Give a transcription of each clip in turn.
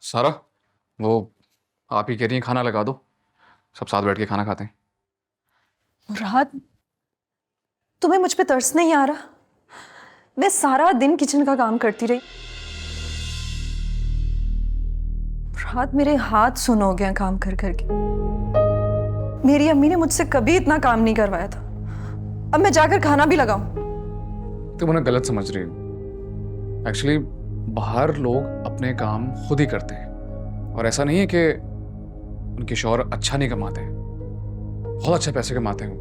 सारा, वो आप ही कह रही हैं खाना लगा दो, सब साथ बैठ के खाना खाते हैं। मुराद, तुम्हें मुझ पे तरस नहीं आ रहा? मैं सारा दिन किचन का काम करती रही। मुराद, मेरे हाथ सुन हो गए काम कर करके। मेरी अम्मी ने मुझसे कभी इतना काम नहीं करवाया था। अब मैं जाकर खाना भी लगाऊं? तुम उन्हें गलत समझ रही हो। एक्चुअली बाहर लोग अपने काम खुद ही करते हैं, और ऐसा नहीं है कि उनके शौहर अच्छा नहीं कमाते हैं, बहुत अच्छे पैसे कमाते हैं।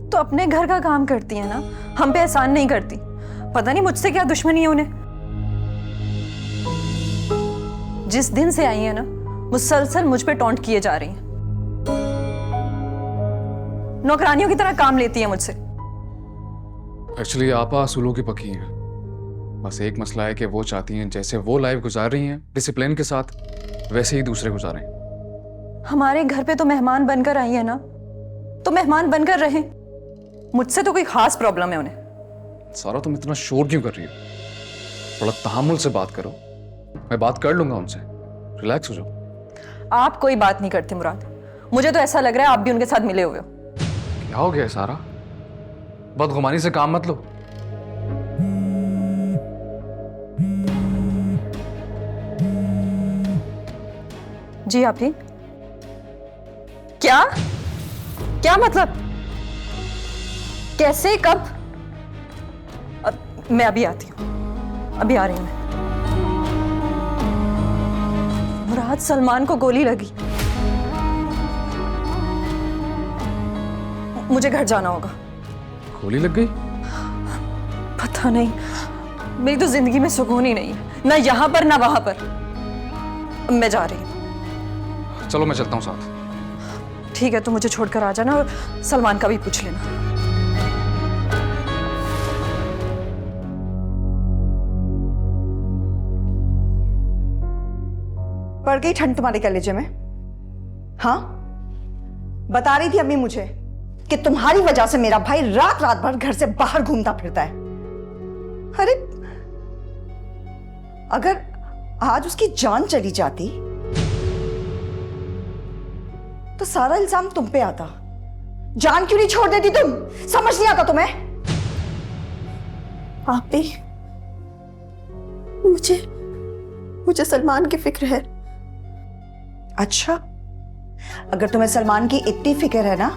तो अपने घर का काम करती है ना, हम पे एहसान नहीं करती। पता नहीं मुझसे क्या दुश्मनी है उन्हें। जिस दिन से आई है ना, मुसलसल मुझ पे टॉन्ट किए जा रही हैं। नौकरानियों की तरह काम लेती है मुझसे। एक्चुअली आपा असूलों की पकी हैं। बस एक मसला है कि वो चाहती हैं जैसे वो लाइफ गुजार रही हैं डिसिप्लिन के साथ, वैसे ही दूसरे गुजारें। हमारे घर पे तो मेहमान बनकर आई है ना, तो मेहमान बनकर रहें। मुझसे तो कोई खास प्रॉब्लम है उन्हें। सारा, तुम इतना शोर क्यों कर रही हो? थोड़ा तहम्मुल से बात करो, मैं बात कर लूंगा उनसे। रिलैक्स हो जाओ। आप कोई बात नहीं करते मुराद। मुझे तो ऐसा लग रहा है आप भी उनके साथ मिले हुए हो। क्या हो गया सारा? बदगुमानी से काम मत लो। जी आप ही? क्या क्या मतलब? कैसे, कब? मैं अभी आती हूँ, अभी आ रही हूँ मैं। मुराद, सलमान को गोली लगी। मुझे घर जाना होगा। गोली लग गई? पता नहीं, मेरी तो जिंदगी में सुकून ही नहीं है, ना यहां पर ना वहां पर। मैं जा रही हूँ। चलो मैं चलता हूँ साथ। ठीक है, तो मुझे छोड़कर आ जाना, और सलमान का भी पूछ लेना। पड़ गई ठंड तुम्हारे कलेजे में? हाँ, बता रही थी अम्मी मुझे कि तुम्हारी वजह से मेरा भाई रात रात भर घर से बाहर घूमता फिरता है। अरे, अगर आज उसकी जान चली जाती तो सारा इल्जाम तुम पे आता। जान क्यों नहीं छोड़ देती तुम? समझ नहीं आता तुम्हें? आप भी, मुझे सलमान की फिक्र है। अच्छा, अगर तुम्हें सलमान की इतनी फिक्र है ना,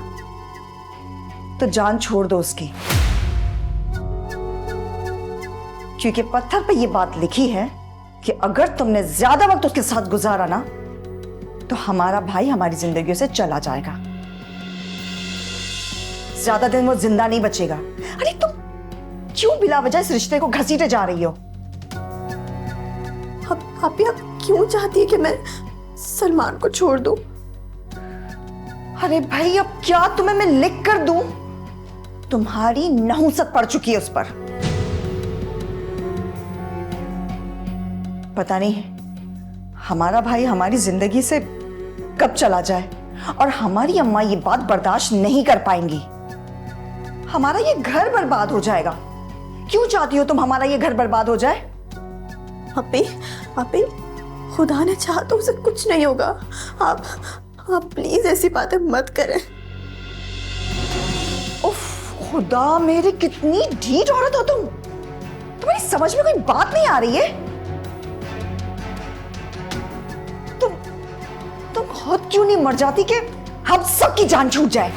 तो जान छोड़ दो उसकी। क्योंकि पत्थर पे ये बात लिखी है कि अगर तुमने ज्यादा वक्त उसके साथ गुजारा ना, तो हमारा भाई हमारी जिंदगी से चला जाएगा। ज्यादा दिन वो जिंदा नहीं बचेगा। अरे तुम क्यों बिला वजह इस रिश्ते को घसीटे जा रही हो? आप क्यों चाहती है कि मैं सलमान को छोड़ दूं? अरे भाई, अब क्या तुम्हें मैं लिख कर दूं? तुम्हारी नहुसत पड़ चुकी है उस पर। पता नहीं हमारा भाई हमारी जिंदगी से कब चला जाए, और हमारी अम्मा ये बात बर्दाश्त नहीं कर पाएंगी। हमारा ये घर बर्बाद हो जाएगा। क्यों चाहती हो तुम हमारा ये घर बर्बाद हो जाए? आप खुदा ने चाहा तो उसे कुछ नहीं होगा। आप प्लीज ऐसी बातें मत करें। उफ, खुदा मेरी, कितनी ढीठ औरत हो तुम। तुम्हारी समझ में कोई बात नहीं आ रही है? तुम खुद क्यों नहीं मर जाती कि हम सबकी जान छूट जाए?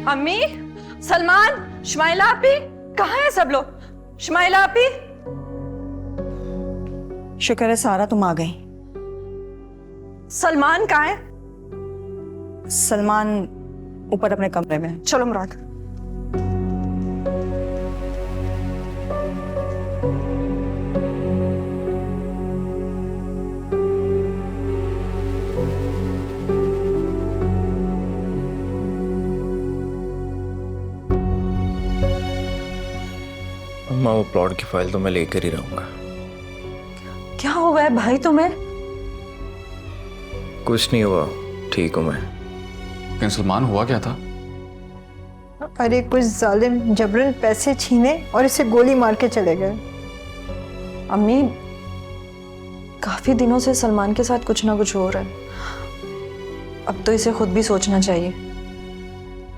अम्मी, सलमान, शमाइला आपी, कहाँ है सब लोग? शमाइला आपी। शुक्र है सारा तुम आ गई। सलमान कहाँ है? सलमान ऊपर अपने कमरे में। चलो मुराद। माँ वो प्लॉट की फाइल तो मैं लेकर ही रहूंगा। क्या हुआ है भाई तुम्हें? कुछ नहीं हुआ, ठीक हूँ मैं। लेकिन सलमान हुआ क्या था? अरे कुछ जालिम जबरन पैसे छीने और इसे गोली मार के चले गए। अम्मी, काफी दिनों से सलमान के साथ कुछ ना कुछ हो रहा है। अब तो इसे खुद भी सोचना चाहिए।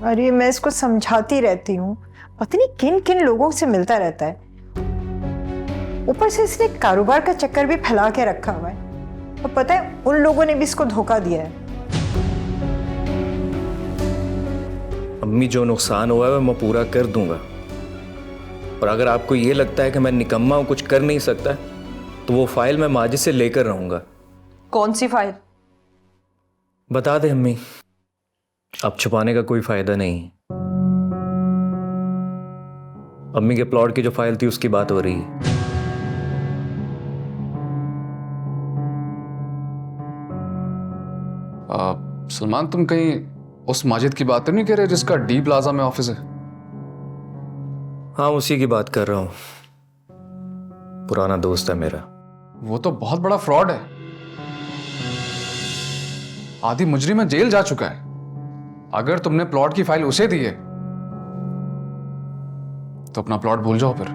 अरे मैं इसको समझाती रहती हूँ, पता नहीं किन किन लोगों से मिलता रहता है। ऊपर से इसने कारोबार का चक्कर भी फैला के रखा हुआ है, और पता है उन लोगों ने भी इसको धोखा दिया है। अम्मी जो नुकसान हुआ है वो मैं पूरा कर दूंगा, और अगर आपको ये लगता है कि मैं निकम्मा हूं, कुछ कर नहीं सकता, तो वो फाइल मैं माजिद से लेकर रहूंगा। कौन सी फाइल? बता दे अम्मी, अब छुपाने का कोई फायदा नहीं। अम्मी के प्लॉट की जो फाइल थी उसकी बात हो रही है। सलमान, तुम कहीं उस माजिद की बात तो नहीं कर रहे जिसका डी प्लाजा में ऑफिस है? हाँ, उसी की बात कर रहा हूँ, पुराना दोस्त है मेरा। वो तो बहुत बड़ा फ्रॉड है। आदि मुजरिम में जेल जा चुका है। अगर तुमने प्लॉट की फाइल उसे दी है तो अपना प्लॉट भूल जाओ फिर।